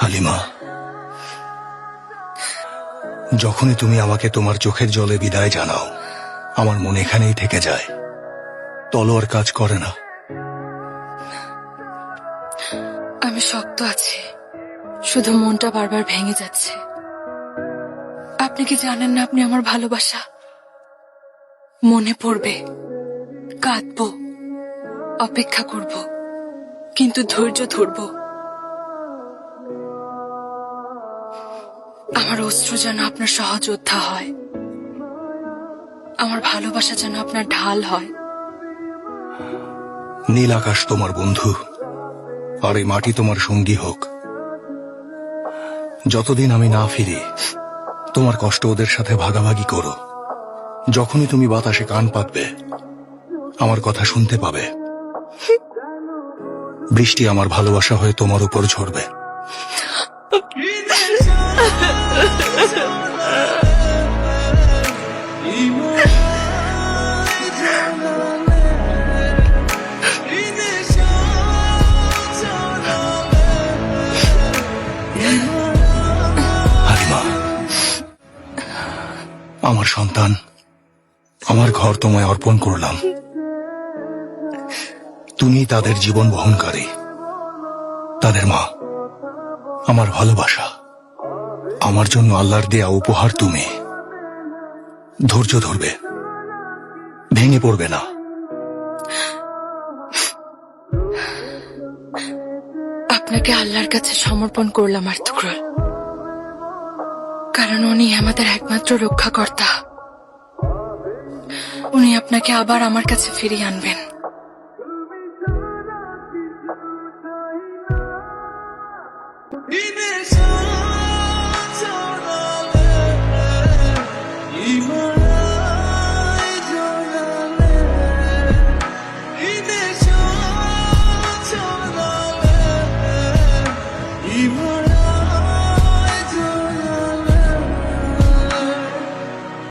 হালিমা, যখনই তুমি আমাকে তোমার চোখের জলে বিদায় জানাও, আমার মন এখানেই থেকে যায়, তলোয়ার কাজ করে না। আমি শক্ত আছি, শুধু মনটা বারবার ভেঙে যাচ্ছে। আপনি কি জানেন না আপনি আমার ভালোবাসা? মনে পড়বে, কাঁদবো, অপেক্ষা করব, কিন্তু ধৈর্য ধরব। আমার অশ্রু যেন আপনার সহযোদ্ধা হয়, আমার ভালোবাসা যেন আপনার ঢাল হয়। নীল আকাশ তোমার বন্ধু, আর এই মাটি তোমার সঙ্গী হোক। যতদিন আমি না ফিরি, তোমার কষ্ট ওদের সাথে ভাগাভাগি করো। যখনই তুমি বাতাসে কান পাতবে, আমার কথা শুনতে পাবে। বৃষ্টি আমার ভালোবাসা হয়ে তোমার উপর ঝরবে। হালিমা, আমার সন্তান, আমার ঘর তোমায় অর্পণ করলাম। তুমি তাদের জীবন বহনকারী, তাদের মা। আমার ভালোবাসা, আমার জন্য আল্লাহর দেয়া উপহার তুমি। ধৈর্য ধরবে, ভেঙে পড়বে না। আপনাকে আল্লাহর কাছে সমর্পণ করলাম আর্তুগ্রল, কারণ উনি আমাদের একমাত্র রক্ষাকর্তা। উনি আপনাকে আবার আমার কাছে ফিরিয়ে আনবেন।